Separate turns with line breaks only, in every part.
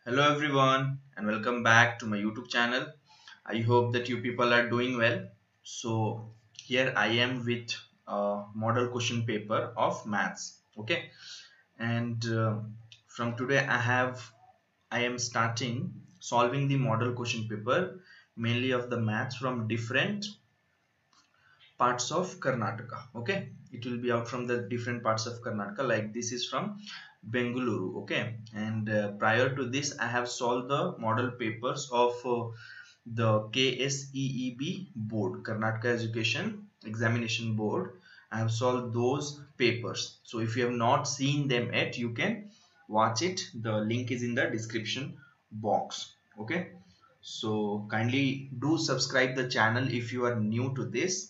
Hello everyone and welcome back to my YouTube channel. I hope that you people are doing well. So here I am with a model question paper of maths. Okay, and from today I am starting solving the model question paper mainly of the maths from different parts of Karnataka. Okay, it will be out from the different parts of Karnataka. Like this is from Bengaluru. Okay, and prior to this I have solved the model papers of the KSEEB board, Karnataka Education Examination Board. I have solved those papers. So if you have not seen them yet, you can watch it. The link is in the description box. Okay, so kindly do subscribe the channel if you are new to this.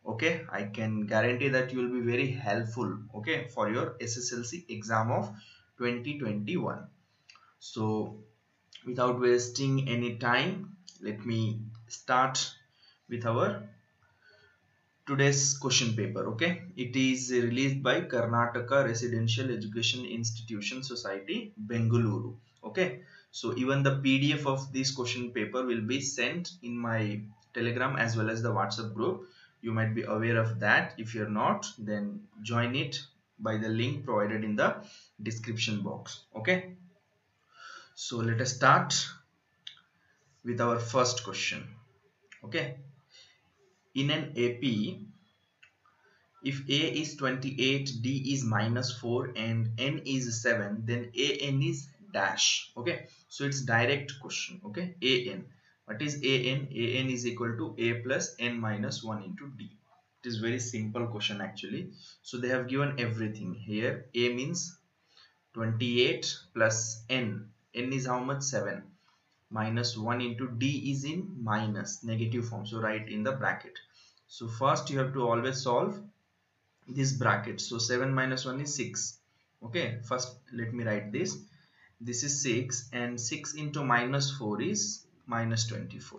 Okay, I can guarantee that you will be very helpful, okay, for your SSLC exam of 2021. So without wasting any time, let me start with our today's question paper. Okay, it is released by Karnataka Residential Education Institution Society, Bengaluru. Okay, so even the PDF of this question paper will be sent in my Telegram as well as the WhatsApp group. You might be aware of that. If you're not, then join it by the link provided in the description box. Okay, so let us start with our first question. Okay, in an AP, if A is 28, D is -4 and N is 7, then AN is dash. Okay, so it's direct question. Okay, AN. What is AN? AN is equal to A plus N minus 1 into D. It is very simple question actually. So they have given everything here. A means 28 plus N. N is how much? 7. Minus 1 into D is in minus negative form. So write in the bracket. So first you have to always solve this bracket. So 7 minus 1 is 6. Okay, first let me write this. This is 6 and 6 into minus 4 is minus 24.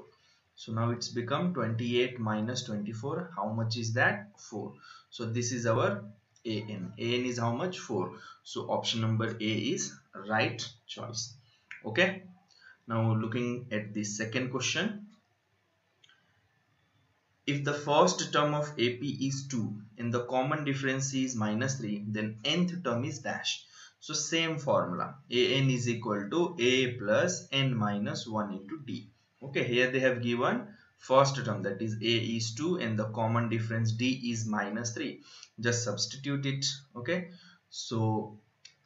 So now it's become 28 minus 24. How much is that? 4. So this is our AN. AN is how much? 4. So option number A is right choice. Okay, now looking at the second question. If the first term of AP is 2 and the common difference is -3, then nth term is dash. So same formula. AN is equal to A plus N minus 1 into D. Okay, here they have given first term, that is A is 2 and the common difference D is -3. Just substitute it. Okay, so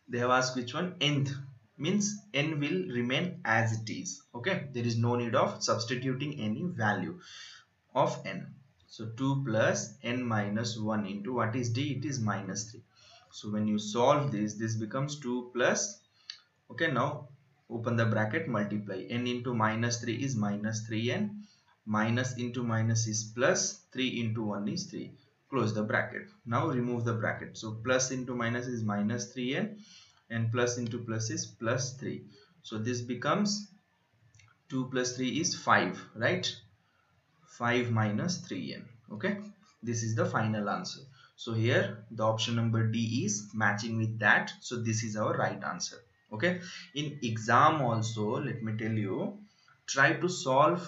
they have asked which one? Nth, means N will remain as it is. Okay, there is no need of substituting any value of N. So 2 plus N minus 1 into what is D? It is -3. So when you solve this, this becomes 2 plus, okay, now open the bracket, multiply. N into -3 is -3N. Minus into minus is plus. 3 into 1 is 3. Close the bracket. Now remove the bracket. So plus into minus is -3N and plus into plus is +3. So this becomes 2 plus 3 is 5, right? 5 minus 3n. Okay, this is the final answer. So here the option number D is matching with that. So this is our right answer. Okay, in exam also, let me tell you, try to solve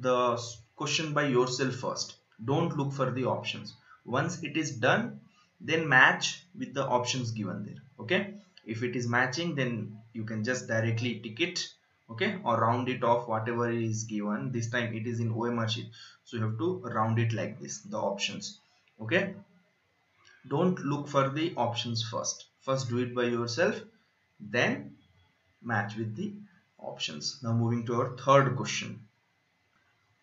the question by yourself first. Don't look for the options. Once it is done, then match with the options given there. Okay, if it is matching, then you can just directly tick it, okay, or round it off, whatever is given. This time it is in OMR sheet, so you have to round it like this, the options. Okay, don't look for the options first do it by yourself, then match with the options. Now moving to our third question.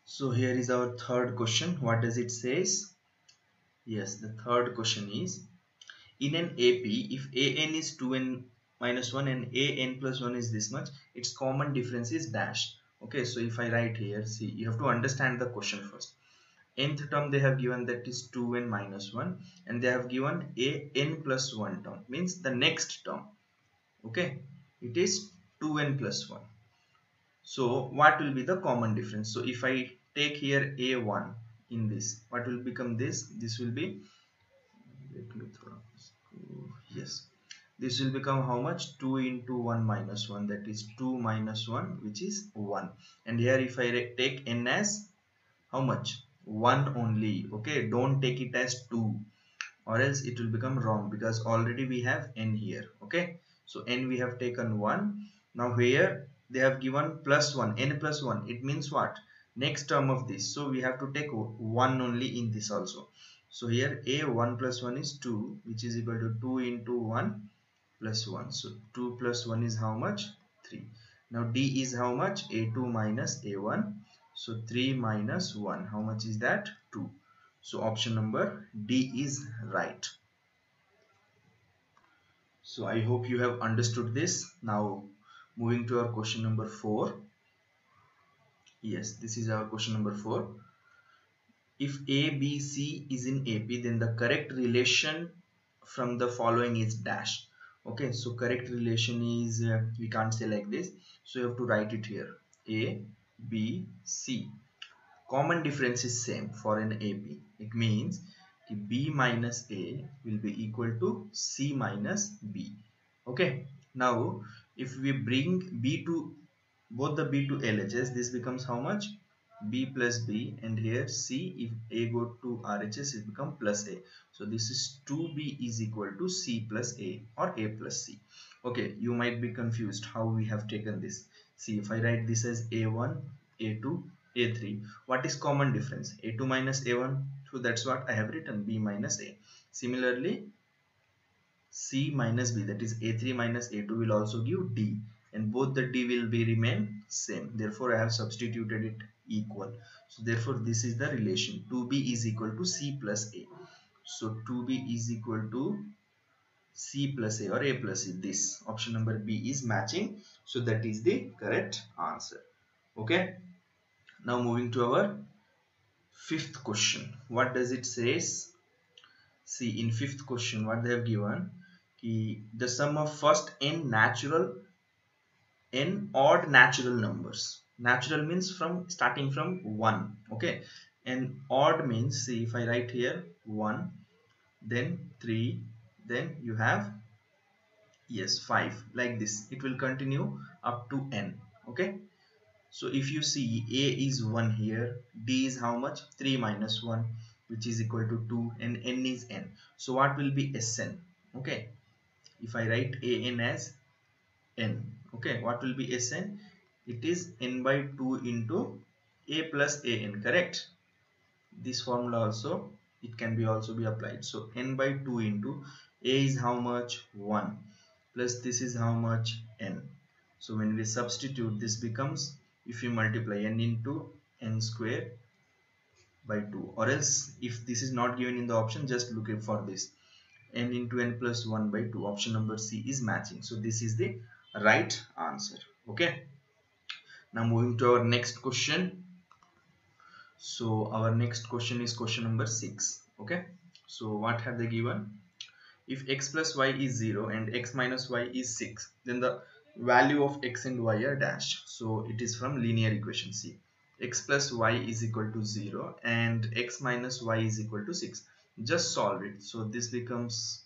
So here is our third question. What does it says? Yes, the third question is, in an AP, if AN is 2n minus 1 and AN plus 1 is this much, its common difference is dash. Okay, so if I write here, see, you have to understand the question first. Nth term they have given, that is 2n minus 1, and they have given AN plus 1 term, means the next term. Okay, it is 2n plus 1. So what will be the common difference? So if I take here A1 in this, what will become this? This will be, let me throw, yes, this will become how much? 2 into 1 minus 1, that is 2 minus 1, which is 1. And here if I take n as how much? 1 only. Okay, don't take it as 2, or else it will become wrong, because already we have n here. Okay, so n we have taken 1. Now here they have given plus 1, n plus 1. It means what? Next term of this, so we have to take 1 only in this also. So here a 1 plus 1 is 2, which is equal to 2 into 1 plus 1. So 2 plus 1 is how much? 3. Now d is how much? A2 minus a1. So 3 minus 1, how much is that? 2. So option number D is right. So I hope you have understood this. Now moving to our question number 4. Yes, this is our question number 4. If A, B, C is in AP, then the correct relation from the following is dash. Okay, so correct relation is, we can't say like this. So you have to write it here. A, B, C. Common difference is same for an AB. It means B minus A will be equal to C minus B. Okay. Now, if we bring B to both the B to LHS, this becomes how much? B plus B, and here C, if A go to RHS, it becomes plus A. So this is 2B is equal to C plus A, or A plus C. Okay, you might be confused how we have taken this. See, if I write this as A1, A2, A3, what is common difference? A2 minus A1, so that's what I have written, B minus A. Similarly, C minus B, that is A3 minus A2 will also give D, and both the D will be remain same. Therefore, I have substituted it equal. So therefore, this is the relation. 2B is equal to C plus A. So 2B is equal to C plus A or A plus C. This option number B is matching. So that is the correct answer. Okay. Now moving to our fifth question. What does it says? See, in fifth question, what they have given, the sum of first n odd natural numbers. Natural means from starting from 1. Okay, and odd means, see, if I write here 1, then 3, then you have, yes, 5, like this. It will continue up to n. Okay, so if you see A is 1 here, D is how much? 3 minus 1, which is equal to 2, and N is N. So what will be Sn? Okay, if I write An as N, okay, what will be Sn? It is N by 2 into A plus An, correct? This formula also, it can be also be applied. So N by 2 into A is how much? 1, plus this is how much? N. So when we substitute, this becomes, if you multiply n into n square by 2, or else if this is not given in the option, just look for this, n into n plus 1 by 2. Option number C is matching. So this is the right answer. Okay, now moving to our next question. So our next question is question number 6. Okay, so what have they given? If x plus y is 0 and x minus y is 6, then the value of x and y are dash. So it is from linear equation. C, x plus y is equal to 0 and x minus y is equal to 6. Just solve it. So this becomes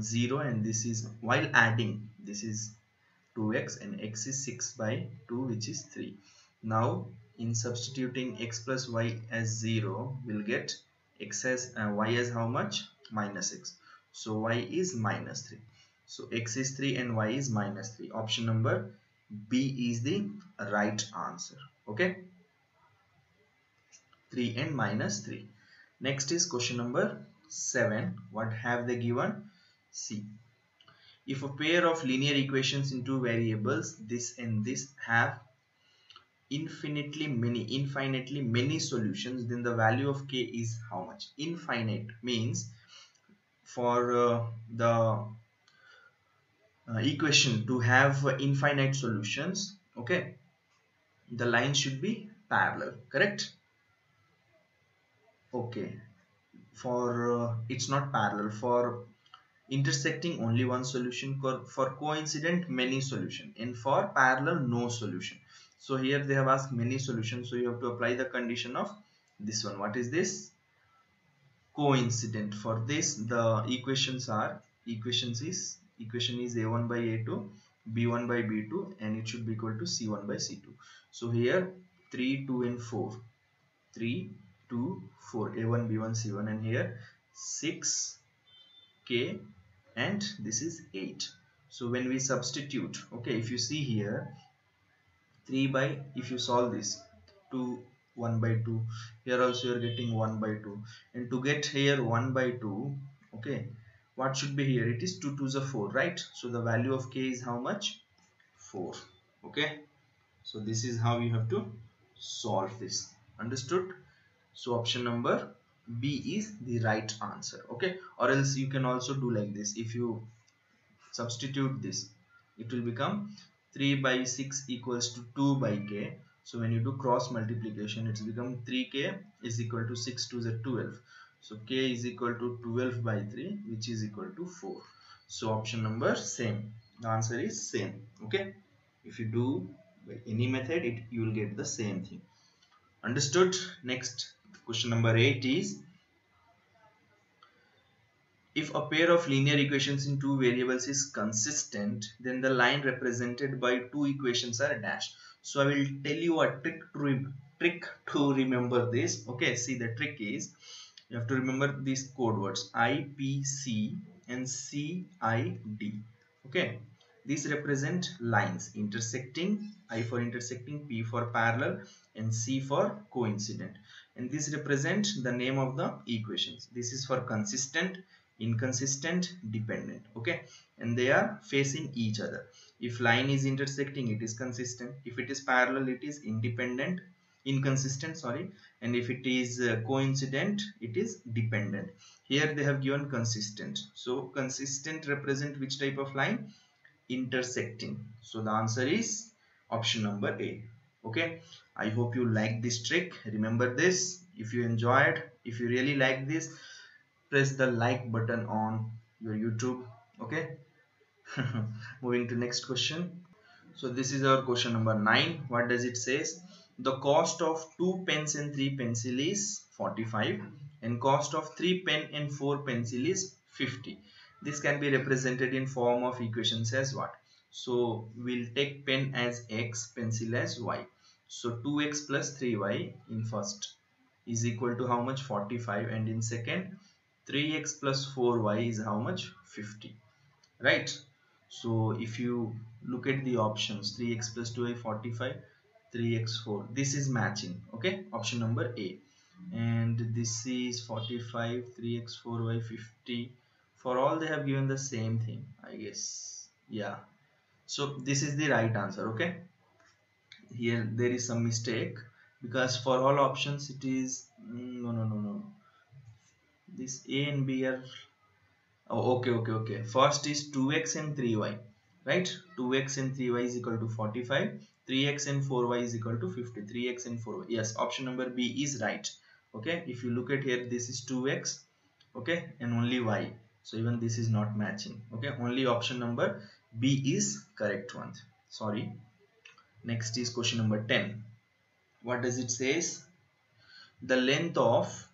0, and this is, while adding, this is 2x and x is 6 by 2, which is 3. Now in substituting x plus y as 0, we'll get x as y as how much? Minus 6. So y is minus 3. So x is 3 and y is minus 3. Option number B is the right answer. Okay, 3 and minus 3. Next is question number 7. What have they given? See, if a pair of linear equations in two variables, this and this, have infinitely many solutions, then the value of k is how much? Infinite means, for the equation to have infinite solutions, okay, the line should be parallel, correct? Okay, for it's not parallel. For intersecting, only one solution. For coincident, many solution, and for parallel, no solution. So here they have asked many solutions, so you have to apply the condition of this one. What is this? Coincident. For this, the equations is equation is a1 by a2, b1 by b2, and it should be equal to c1 by c2. So here 3, 2 and 4, 3, 2, 4, a1, b1, c1, and here 6, k, and this is 8. So when we substitute, okay, if you see here 3 by, if you solve this, 2, 1 by 2, here also you are getting 1 by 2, and to get here 1 by 2, okay, what should be here? It is 2 2s are 4, right? So the value of k is how much? 4. Okay, so this is how you have to solve this. Understood? So option number B is the right answer. Okay, or else you can also do like this. If you substitute this, it will become 3 by 6 equals to 2 by k. So when you do cross multiplication, it's become 3k is equal to 6 to the 12. So k is equal to 12 by 3, which is equal to 4. So option number same. The answer is same. Okay, if you do by any method, you will get the same thing. Understood? Next, question number 8 is, if a pair of linear equations in two variables is consistent, then the line represented by two equations are dashed. So I will tell you a trick to remember this. Okay, see, the trick is you have to remember these code words I, P, C and C, I, D. Okay, these represent lines intersecting, I for intersecting, P for parallel, and C for coincident. And these represent the name of the equations. This is for consistent, inconsistent, dependent. Okay, and they are facing each other. If line is intersecting, it is consistent. If it is parallel, it is inconsistent, sorry. And if it is coincident, it is dependent. Here they have given consistent. So consistent represent which type of line? Intersecting. So the answer is option number A. Okay, I hope you like this trick. Remember this. If you enjoyed, if you really like this, press the like button on your YouTube. Okay, moving to next question. So this is our question number 9. What does it says? The cost of 2 pens and 3 pencil is 45 and cost of 3 pen and 4 pencil is 50. This can be represented in form of equations as what? So we'll take pen as x, pencil as y. So 2x plus 3y in first is equal to how much? 45, and in second 3x plus 4y is how much? 50, right? So if you look at the options, 3x plus 2y 45, 3x 4, this is matching. Okay, option number A. And this is 45, 3x 4y 50. For all they have given the same thing, I guess. Yeah, so this is the right answer. Okay, here there is some mistake, because for all options it is no, this A and B are, oh, okay. First is 2x and 3y, right? 2x and 3y is equal to 45. 3x and 4y is equal to 50. 3x and 4y. Yes, option number B is right. Okay, if you look at here, this is 2x, okay, and only y. So even this is not matching. Okay, only option number B is correct one. Sorry. Next is question number 10. What does it says? The length of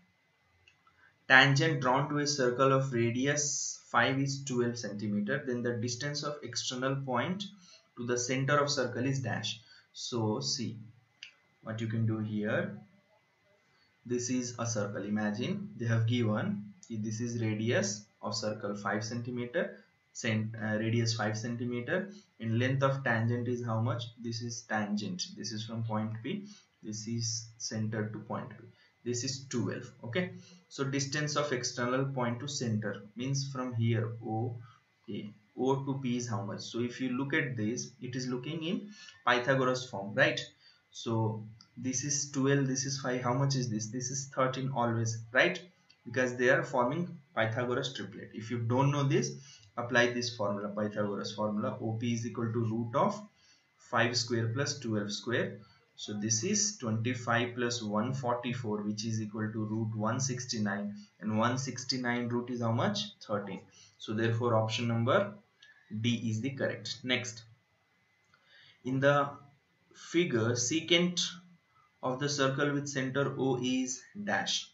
tangent drawn to a circle of radius 5 is 12 centimeter, then the distance of external point to the center of circle is dash. So see what you can do here. This is a circle. Imagine they have given, this is radius of circle 5 centimeter, radius 5 centimeter, and length of tangent is how much? This is tangent, this is from point P, this is center to point P, this is 12. Okay, so distance of external point to center means from here O to P is how much? So if you look at this, it is looking in Pythagoras form, right? So this is 12, this is 5, how much is this? This is 13 always, right? Because they are forming Pythagoras triplet. If you don't know this, apply this formula, Pythagoras formula. OP is equal to root of 5 square plus 12 square. So this is 25 plus 144, which is equal to root 169, and 169 root is how much? 13. So therefore option number D is the correct. Next, in the figure, secant of the circle with center O is dash.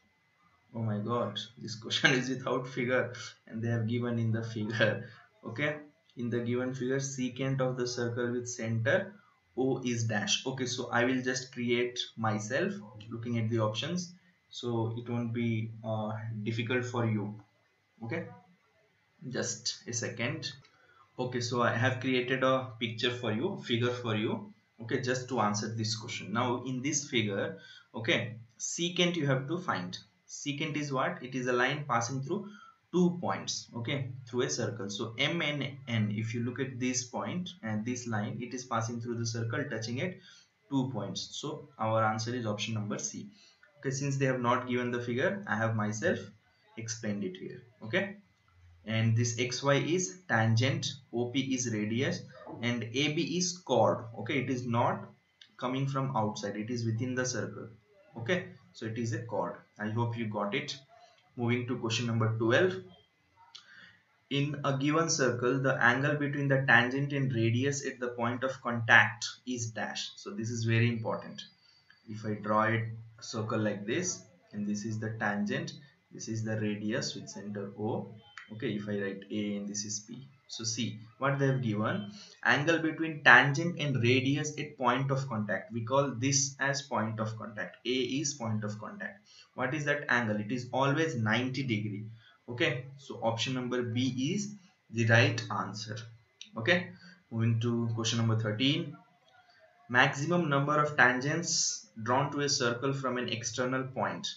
Oh my god, this question is without figure and they have given in the figure. Okay, In the given figure, secant of the circle with center O is dash. Okay, so I will just create myself looking at the options, so it won't be difficult for you. Okay, just a second. Okay, so I have created a picture for you, figure for you. Okay, just to answer this question. Now in this figure, okay, secant you have to find. Secant is what? It is a line passing through 2 points, okay, through a circle. So M and N, if you look at this point and this line, it is passing through the circle, touching at 2 points. So our answer is option number C. Okay, since they have not given the figure, I have myself explained it here. Okay, and this xy is tangent, OP is radius, and AB is chord. Okay, it is not coming from outside, it is within the circle. Okay, so it is a chord. I hope you got it. Moving to question number 12. In a given circle, the angle between the tangent and radius at the point of contact is dash. So this is very important. If I draw a circle like this, and this is the tangent, this is the radius with center O. Okay, if I write A and this is P. So see what they have given: angle between tangent and radius at point of contact. We call this as point of contact. A is point of contact. What is that angle? It is always 90°. Okay, so option number B is the right answer. Okay, moving to question number 13. Maximum number of tangents drawn to a circle from an external point.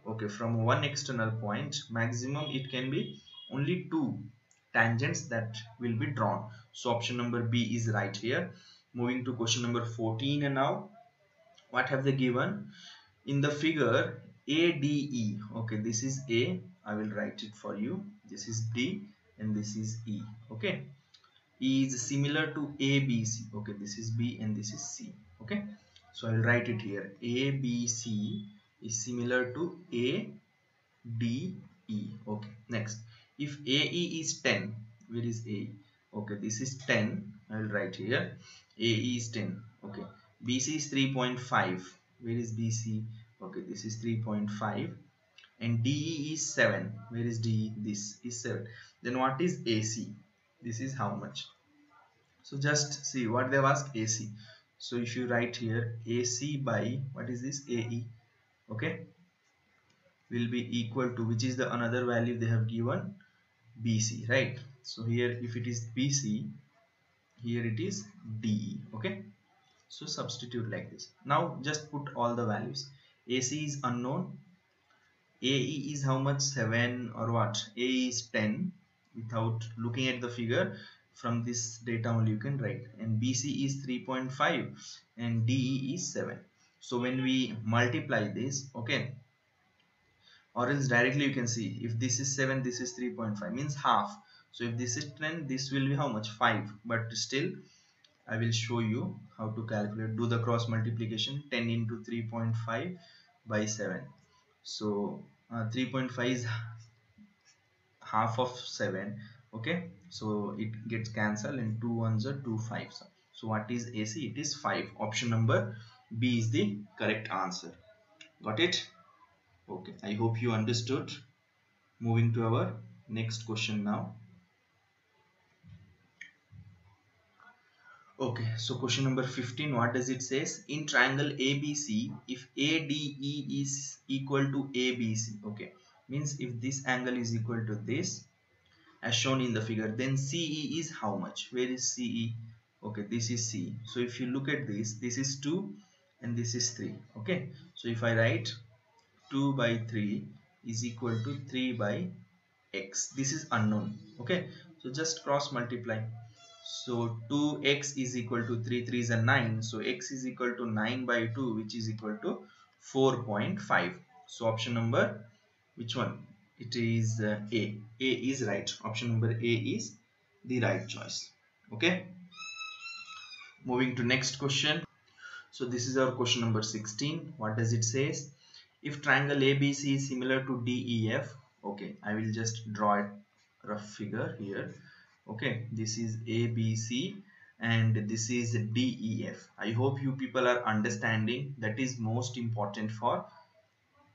Okay, from one external point, maximum it can be only 2 tangents that will be drawn. So option number B is right here. Moving to question number 14, and now what have they given? In the figure ADE, okay, this is A, I will write it for you. This is D and this is E. Okay, is similar to ABC. Okay, this is B and this is C. Okay, so I will write it here. ABC is similar to ADE. Okay, next, if AE is 10, where is AE? Okay, this is 10. I will write here. AE is 10. Okay, BC is 3.5. Where is BC? Okay, this is 3.5. And DE is 7. Where is DE? This is 7. Then what is AC? This is how much? So just see what they've asked, AC. So if you write here AC by what is this, AE, okay, will be equal to, which is the another value they have given, BC, right? So here if it is BC, here it is DE. Okay, so substitute like this. Now just put all the values. AC is unknown, AE is how much, 7 or what, AE is 10. Without looking at the figure, from this data only you can write, and BC is 3.5 and DE is 7. So when we multiply this, okay, or else directly you can see, if this is 7, this is 3.5, means half. So if this is 10, this will be how much, 5. But still I will show you how to calculate. Do the cross multiplication, 10 into 3.5 by 7. So 3.5 is half of 7. Okay, so it gets cancelled and 2 ones are 2 5s. So what is AC? It is 5. Option number B is the correct answer. Got it? Okay, I hope you understood. Moving to our next question now. Okay, so question number 15, what does it says? In triangle ABC, if ADE is equal to ABC, okay, means if this angle is equal to this as shown in the figure, then CE is how much? Where is CE? Okay, this is C. So if you look at this is 2 and this is 3. Okay, so if I write 2 by 3 is equal to 3 by x, this is unknown. Okay, so just cross multiply. So 2x is equal to 3, 3 is a 9. So x is equal to 9 by 2, which is equal to 4.5. So option number, which one? It is A. A is right. Option number A is the right choice. Okay. Moving to next question. So this is our question number 16. What does it say? If triangle ABC is similar to DEF, okay, I will just draw a rough figure here. Okay, this is ABC and this is DEF. I hope you people are understanding. That is most important for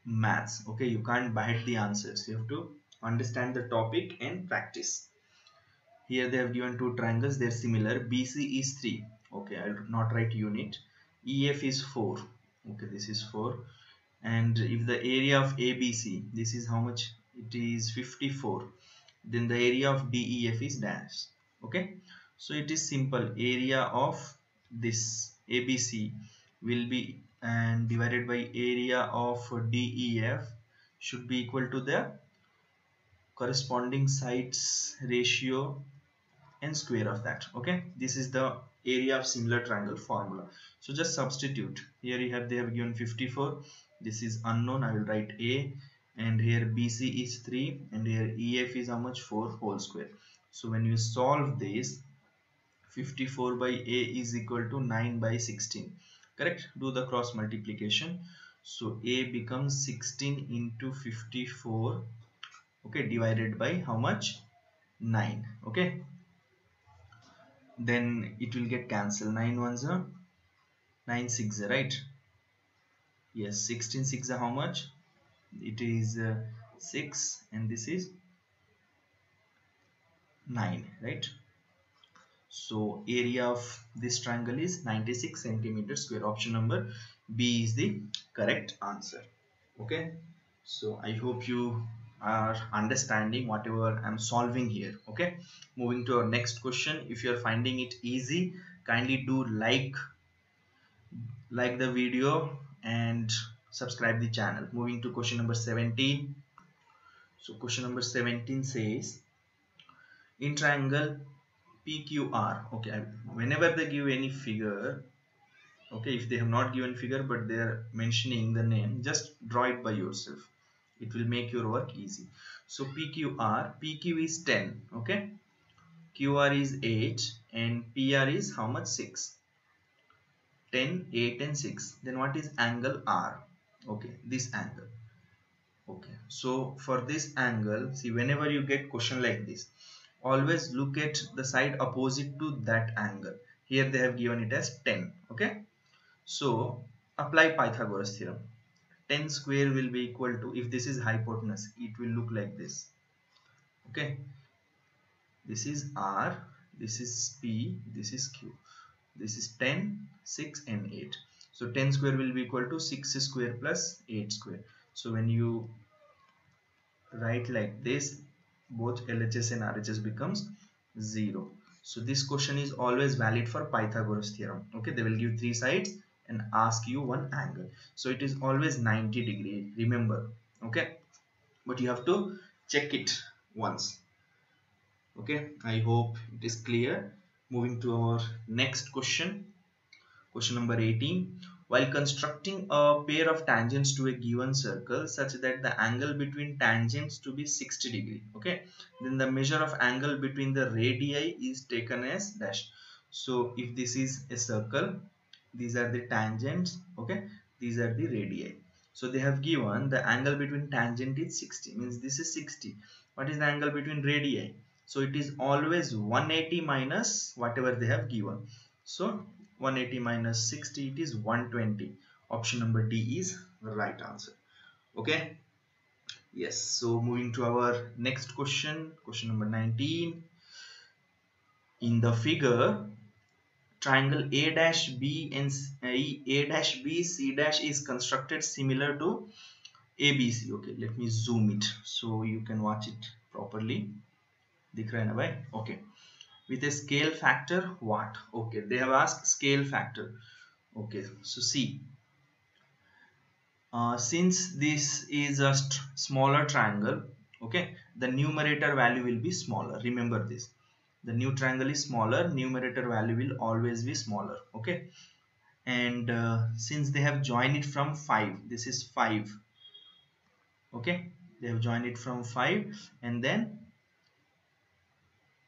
maths. Okay, you can't bite the answers, you have to understand the topic and practice. Here they have given two triangles, they're similar. BC is 3. Okay, I'll not write unit. EF is 4. Okay, this is 4. And if the area of ABC, this is how much? It is 54. Then the area of DEF is dash. Okay, so it is simple. Area of this ABC will be and divided by area of DEF should be equal to the corresponding sides ratio and square of that. Okay, this is the area of similar triangle formula. So just substitute. Here you have, they have given 54. This is unknown, I will write A, and here BC is 3 and here EF is how much? 4 whole square. So when you solve this, 54 by A is equal to 9 by 16. Correct? Do the cross multiplication. So A becomes 16 into 54. Okay, divided by how much? 9. Okay, then it will get cancelled. 9 ones are 9 6, right? Yes, 16 6 are how much? It is 6 and this is 9, right? So area of this triangle is 96 centimeters square. Option number B is the correct answer. Okay, so I hope you are understanding whatever I'm solving here. Okay, moving to our next question. If you are finding it easy, kindly do like the video and subscribe the channel. Moving to question number 17. So question number 17 says, in triangle PQR, okay, whenever they give any figure, okay, if they have not given figure but they are mentioning the name, just draw it by yourself. It will make your work easy. So PQR, PQ is 10, okay, QR is 8 and PR is how much? 6. 10, 8 and 6. Then what is angle R? Okay, this angle. Okay, so for this angle, see, whenever you get question like this, always look at the side opposite to that angle. Here they have given it as 10. Okay, so apply Pythagoras theorem. 10 square will be equal to, if this is hypotenuse, it will look like this. Okay, this is R, this is P, this is Q. This is 10, 6 and 8. So 10 square will be equal to 6 square plus 8 square. So when you write like this, both LHS and RHS becomes 0. So this question is always valid for Pythagoras theorem. Okay, they will give 3 sides and ask you one angle. So it is always 90 degree, remember. Okay, but you have to check it once. Okay, I hope it is clear. Moving to our next question. Question number 18. While constructing a pair of tangents to a given circle such that the angle between tangents to be 60 degree, okay, then the measure of angle between the radii is taken as dash. So if this is a circle, these are the tangents, okay, these are the radii. So they have given the angle between tangent is 60, means this is 60. What is the angle between radii? So it is always 180 minus whatever they have given. So 180 minus 60, it is 120. Option number D is the right answer. Okay, yes. So moving to our next question, question number 19. In the figure, triangle A dash B and A dash B C dash is constructed similar to ABC. Okay, let me zoom it so you can watch it properly. दिख रहा है ना भाई? Okay, with a scale factor what? Okay, they have asked scale factor. Okay, so see, since this is a smaller triangle, okay, the numerator value will be smaller. Remember this, the new triangle is smaller, numerator value will always be smaller. Okay, and since they have joined it from 5, this is 5. Okay, they have joined it from 5 and then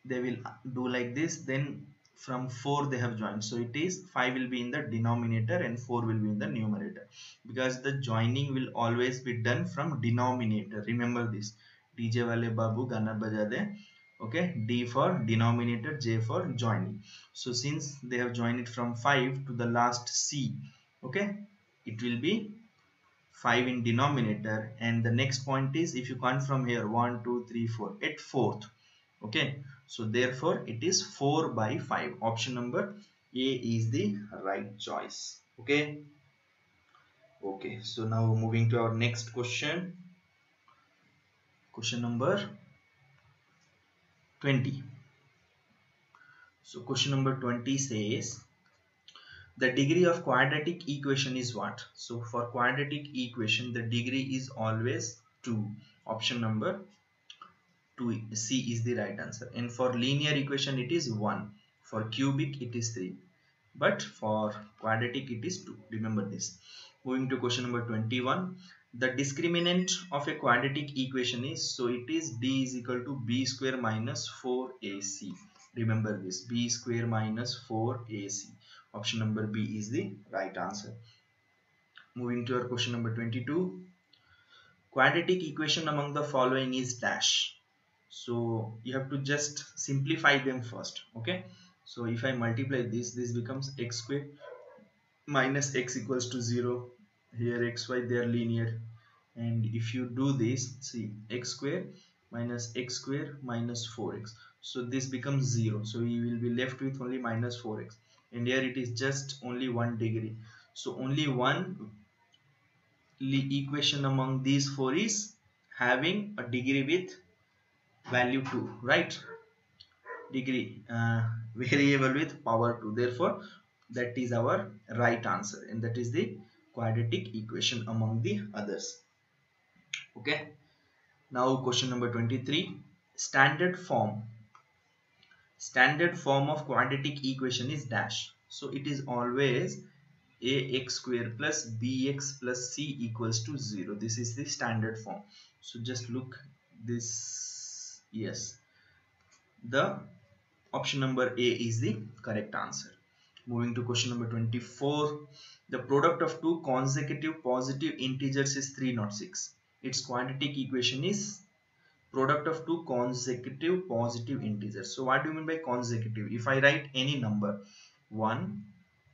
they will do like this, then from 4 they have joined, so it is 5 will be in the denominator and 4 will be in the numerator, because the joining will always be done from denominator. Remember this, DJ wale babu gana baja de. Okay, D for denominator, J for joining. So since they have joined it from 5 to the last C, okay, it will be 5 in denominator, and the next point is, if you count from here 1 2 3 4 at 4th. Okay, So therefore it is 4 by 5. Option number A is the right choice. Okay. Okay, so now moving to our next question. Question number 20. So question number 20 says the degree of quadratic equation is what? So for quadratic equation the degree is always 2. Option number 2, C is the right answer. And for linear equation it is 1. For cubic it is 3. But for quadratic it is 2. Remember this. Moving to question number 21. The discriminant of a quadratic equation is, so it is d is equal to b square minus 4ac. Remember this, b square minus 4ac. Option number B is the right answer. Moving to our question number 22. Quadratic equation among the following is dash. So you have to just simplify them first. Okay. So if I multiply this becomes x square minus x equals to 0. Here xy they are linear. And if you do this, see x square minus 4x. So this becomes 0. So we will be left with only minus 4x. And here it is just only 1 degree. So only one equation among these four is having a degree with value 2, right? Degree variable with power 2. Therefore that is our right answer, and that is the quadratic equation among the others. Okay, now question number 23. Standard form of quadratic equation is dash. So it is always ax square plus bx plus c equals to 0. This is the standard form. So just look this. Yes, the option number A is the correct answer. Moving to question number 24. The product of two consecutive positive integers is 306. Its quadratic equation is product of two consecutive positive integers. So what do you mean by consecutive? If I write any number 1,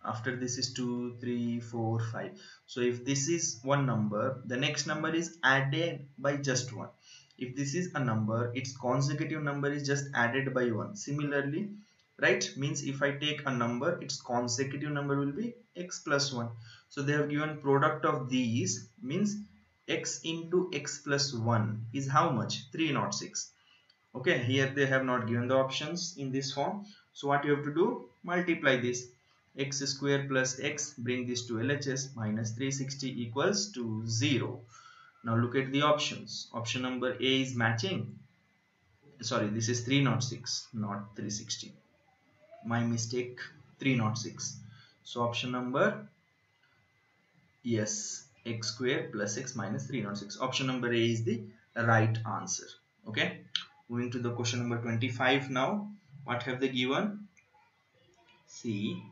after this is 2, 3, 4, 5. So if this is one number, the next number is added by just 1. If this is a number, its consecutive number is just added by 1. Similarly, right, means if I take a number, its consecutive number will be x plus 1. So they have given product of these, means x into x plus 1 is how much? 306. Okay, here they have not given the options in this form. So what you have to do, multiply this. X square plus x, bring this to LHS, minus 360 equals to 0. Now look at the options. Option number A is matching. Sorry, this is 306, not 360. My mistake, 306. So option number, yes, x square plus x minus 306. Option number A is the right answer. Okay, moving to the question number 25 now. What have they given? See,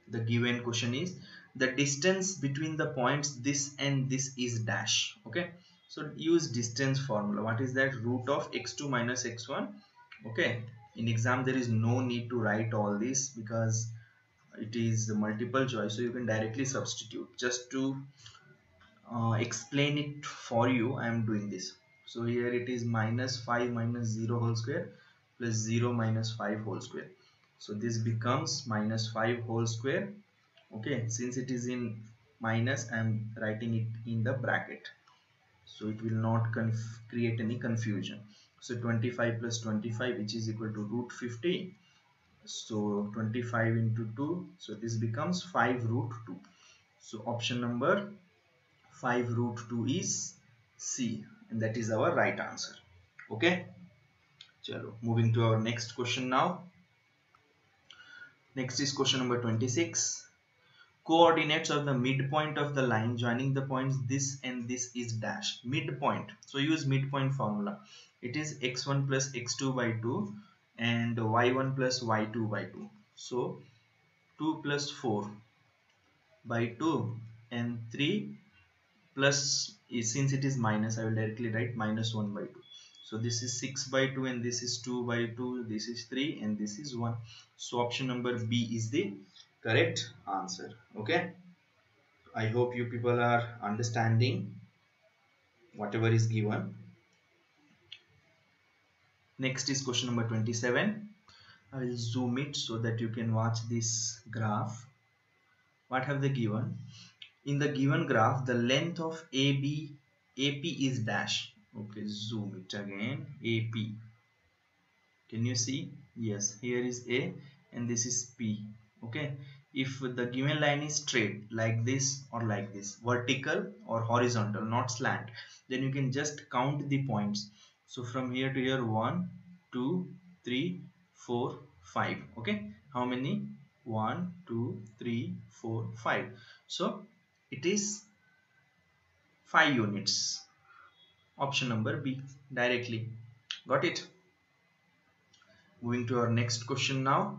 the given question is the distance between the points this and this is dash. Okay, so use distance formula. What is that? Root of x2 minus x1. Okay, in exam there is no need to write all this because it is multiple choice, so you can directly substitute. Just to explain it for you, I am doing this. So here it is minus 5 minus 0 whole square plus 0 minus 5 whole square. So this becomes minus 5 whole square. Okay, since it is in minus, I am writing it in the bracket, so it will not create any confusion. So 25 plus 25, which is equal to root 50. So 25 into 2, so this becomes 5 root 2. So option number 5 root 2 is C, and that is our right answer. Okay, chalo, moving to our next question now. Next is question number 26. Coordinates of the midpoint of the line joining the points this and this is dash. Midpoint, so use midpoint formula. It is x1 plus x2 by 2 and y1 plus y2 by 2. So 2 plus 4 by 2 and 3 plus, since it is minus, I will directly write minus 1 by 2. So this is 6 by 2 and this is 2 by 2, this is 3 and this is 1. So option number B is the correct answer. Okay, I hope you people are understanding whatever is given. Next is question number 27. I will zoom it so that you can watch this graph. What have they given? In the given graph, the length of AP is dash. Okay, zoom it again. AP. Can you see? Yes, here is A and this is P. Okay, if the given line is straight like this or like this, vertical or horizontal, not slant, then you can just count the points. So from here to here, 1, 2, 3, 4, 5. Okay, how many? 1, 2, 3, 4, 5. So it is 5 units. Option number B directly. Got it? Moving to our next question now.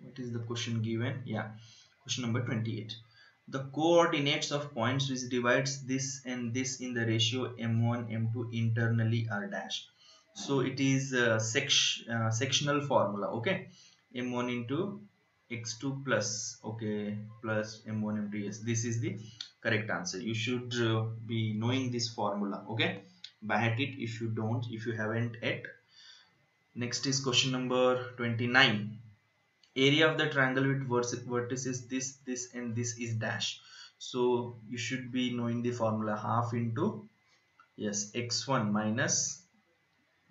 What is the question given? Yeah, question number 28. The coordinates of points which divides this and this in the ratio m1 m2 internally are dash. So it is a sectional formula. Okay, m1 into x2 plus, okay, plus m1 m2. Yes, this is the correct answer. You should be knowing this formula. Okay, by heart it if you don't, if you haven't yet. Next is question number 29. Area of the triangle with vertices this and this is dash. So you should be knowing the formula, half into, yes, x1 minus,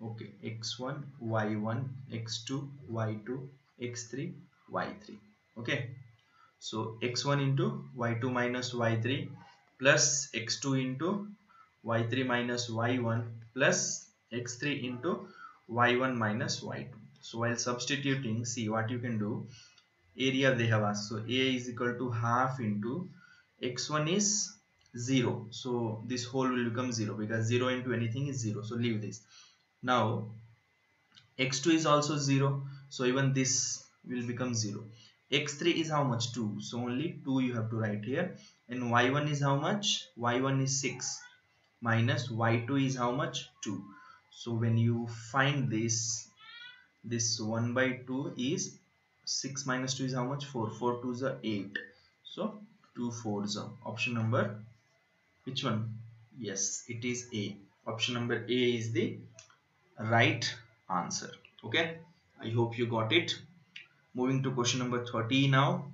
okay, x1 y1 x2 y2 x3 y3. Okay, so x1 into y2 minus y3 plus x2 into y3 minus y1 plus x3 into y1 minus y2. So while substituting, see what you can do. Area they have asked, so A is equal to half into x1 is 0, so this whole will become 0 because 0 into anything is 0, so leave this. Now x2 is also 0, so even this will become 0. X3 is how much? 2, so only 2 you have to write here. And y1 is how much? Y1 is 6 minus y2 is how much? 2. So when you find this 1 by 2 is 6 minus 2 is how much? 4. 4 2s are 8. So 2 4s are option number, which one? Yes, it is A. Option number A is the right answer. Okay, I hope you got it. Moving to question number 30 now.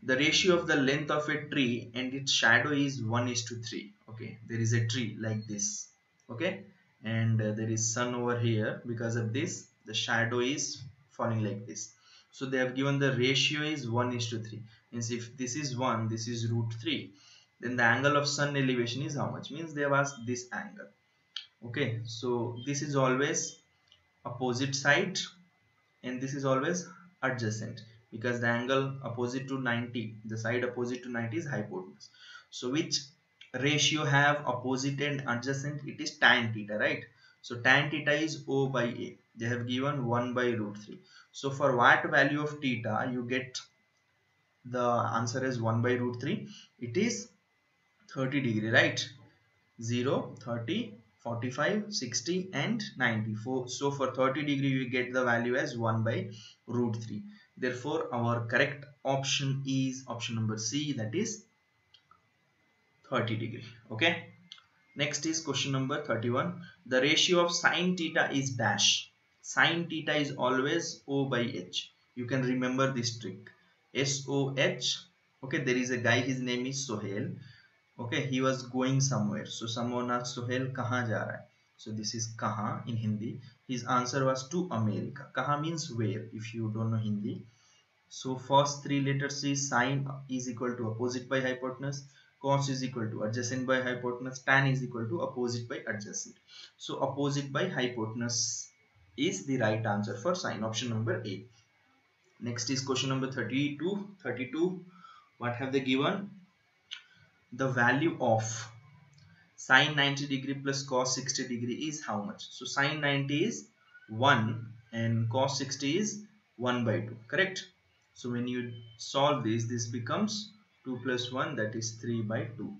The ratio of the length of a tree and its shadow is 1:3. Okay, there is a tree like this. Okay, and there is sun over here. Because of this, the shadow is falling like this. So they have given the ratio is 1:3. Means if this is 1, this is √3, then the angle of sun elevation is how much? Means they have asked this angle. Okay, so this is always opposite side and this is always adjacent, because the angle opposite to 90, the side opposite to 90 is hypotenuse. So which ratio have opposite and adjacent? It is tan theta, right? So tan theta is O by A. They have given 1 by √3. So for what value of theta you get the answer is 1 by √3? It is 30 degree, right? 0, 30, 45, 60 and 94. So for 30 degree we get the value as 1 by √3. Therefore our correct option is option number C, that is 30 degree. Okay, next is question number 31. The ratio of sine theta is dash. Sine theta is always O by H. You can remember this trick, SOH. Okay, there is a guy, his name is Sohail. Okay, he was going somewhere, so someone asked Sohail kahan ja raha hai? So this is kahan in Hindi. His answer was to America. Kahan means where, if you don't know Hindi. So first three letters is sine is equal to opposite by hypotenuse, cos is equal to adjacent by hypotenuse, tan is equal to opposite by adjacent. So opposite by hypotenuse is the right answer for sine, option number A. Next is question number 32. What have they given? The value of sine 90 degree plus cos 60 degree is how much? So sine 90 is 1 and cos 60 is 1 by 2, correct? So when you solve this, this becomes 2 plus 1, that is 3 by 2.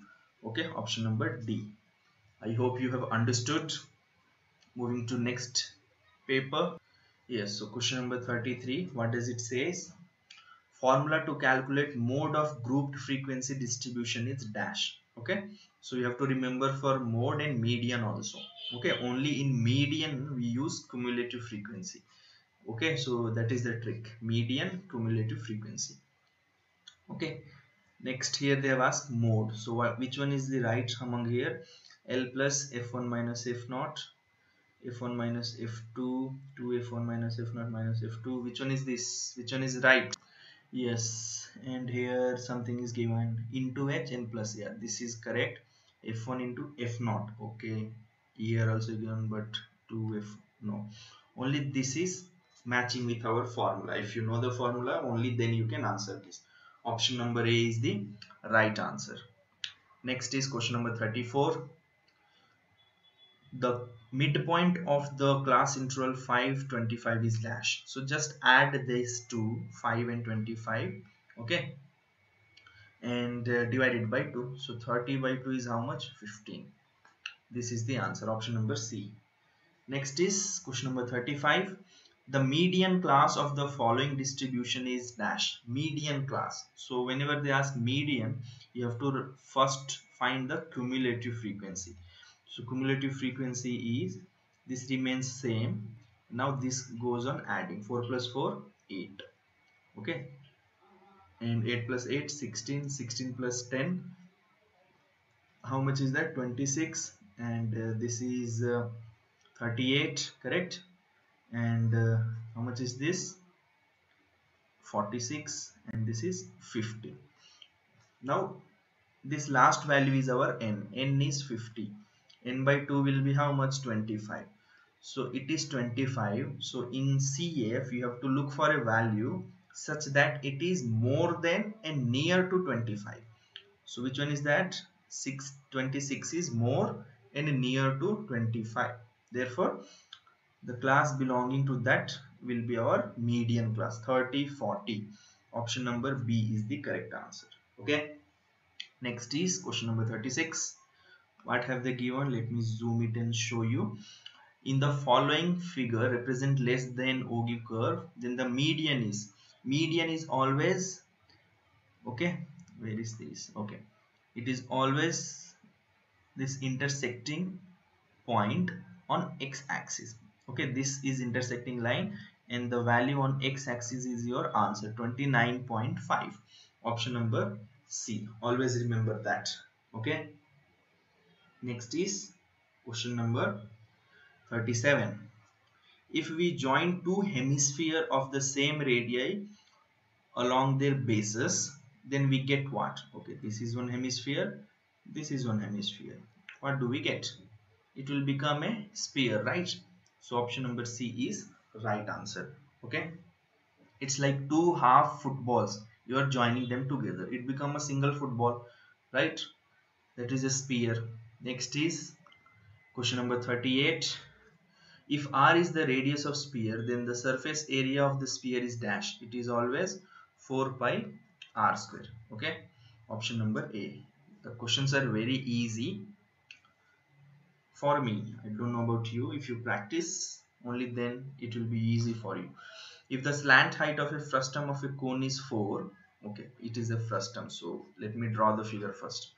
Okay, option number D. I hope you have understood. Moving to next paper. Yes, so question number 33. What does it say? Formula to calculate mode of grouped frequency distribution is dash. Okay, So you have to remember for mode and median also. Okay, only in median we use cumulative frequency. Okay, so that is the trick, median cumulative frequency. Okay, next here they have asked mode. So which one is the right among here? L plus f1 minus f0, f1 minus f2, 2f1 minus f0 minus f2. Which one is this? Which one is right? Yes, and here something is given into h n plus. Yeah, this is correct. F1 into f0. Okay, here also given, but 2f, no. Only this is matching with our formula. If you know the formula, only then you can answer this. Option number A is the right answer. Next is question number 34. The midpoint of the class interval 5, 25 is dash. So just add this to 5 and 25. Okay, and divided by 2. So 30 by 2 is how much? 15. This is the answer, option number C. Next is question number 35. The median class of the following distribution is dash. Median class. So whenever they ask median, you have to first find the cumulative frequency. So cumulative frequency is, this remains same. Now this goes on adding 4 plus 4, 8. Okay, and 8 plus 8, 16, 16 plus 10, how much is that? 26, and this is 38, correct? And how much is this? 46, and this is 50. Now this last value is our n is 50. N by 2 will be how much? 25. So it is 25. So in CF you have to look for a value such that it is more than and near to 25. So which one is that? 26 is more and near to 25. Therefore the class belonging to that will be our median class, 30, 40. Option number B is the correct answer. Okay, next is question number 36. What have they given? Let me zoom it and show you. In the following figure represent less than ogee curve, then the median is always, okay, where is this? Okay, it is always this intersecting point on x-axis. Okay, this is intersecting line and the value on x-axis is your answer, 29.5. Option number C. Always remember that. Okay, next is question number 37. If we join two hemispheres of the same radii along their bases, then we get what? Okay, this is one hemisphere, this is one hemisphere. What do we get? It will become a sphere, right? So option number C is right answer. Okay, it's like two half footballs, you are joining them together, it become a single football, right? That is a sphere. Next is question number 38. If r is the radius of sphere, then the surface area of the sphere is dash. It is always 4 pi r square. Okay, option number A. The questions are very easy for me. I don't know about you. If you practice, only then it will be easy for you. If the slant height of a frustum of a cone is 4, okay, it is a frustum. So let me draw the figure first.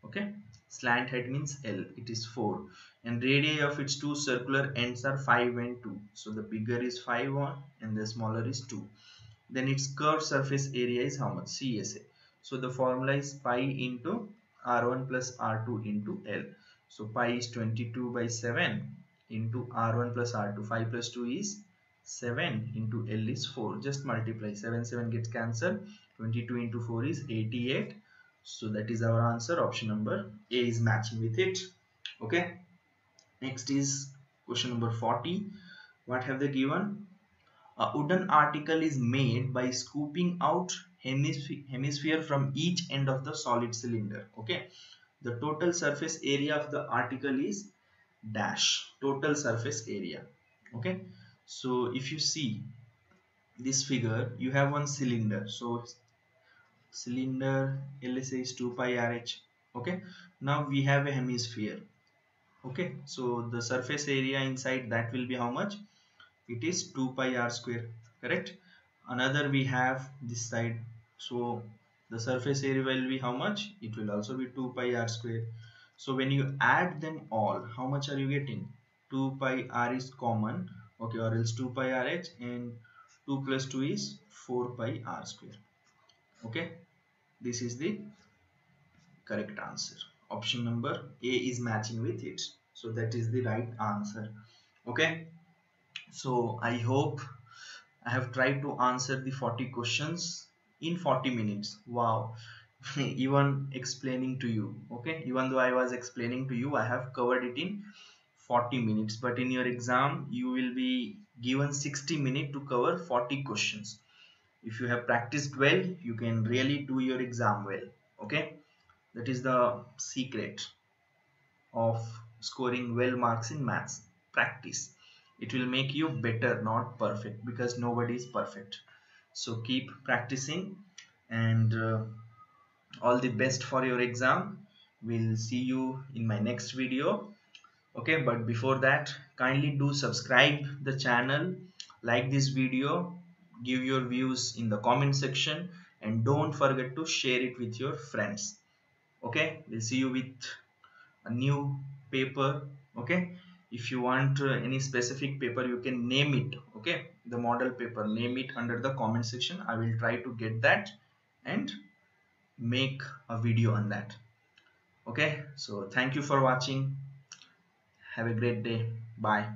Okay, slant height means L, it is 4, and radii of its two circular ends are 5 and 2. So the bigger is 5 1 and the smaller is 2. Then its curved surface area is how much? CSA. So the formula is pi into R1 plus R2 into L. So pi is 22 by 7 into R1 plus R2. 5 plus 2 is 7 into L is 4. Just multiply. 7 7 gets cancelled. 22 into 4 is 88. So that is our answer. Option number A is matching with it. Okay, next is question number 40. What have they given? A wooden article is made by scooping out hemisphere from each end of the solid cylinder. Okay, the total surface area of the article is dash, total surface area. Okay, so if you see this figure, you have one cylinder. So cylinder LSA is 2 pi RH. Okay, now we have a hemisphere. Okay, so the surface area inside that will be how much? It is 2 pi r square, correct? Another we have this side, so the surface area will be how much? It will also be 2 pi r square. So when you add them all, how much are you getting? 2 pi r is common, okay, or else 2 pi rh, and 2 plus 2 is 4 pi r square. Okay, this is the correct answer. Option number A is matching with it, so that is the right answer. Okay, so I hope I have tried to answer the 40 questions in 40 minutes. Wow. Even explaining to you, okay, even though I was explaining to you, I have covered it in 40 minutes, but in your exam you will be given 60 minutes to cover 40 questions. If you have practiced well, you can really do your exam well. Okay, that is the secret of scoring well marks in maths. Practice. It will make you better, not perfect, because nobody is perfect. So keep practicing, and all the best for your exam. We'll see you in my next video. Okay, but before that, kindly do subscribe the channel, like this video, give your views in the comment section, and don't forget to share it with your friends. Okay, we'll see you with a new paper. Okay, if you want any specific paper, you can name it. Okay, the model paper, name it under the comment section. I will try to get that and make a video on that. Okay, so thank you for watching. Have a great day. Bye.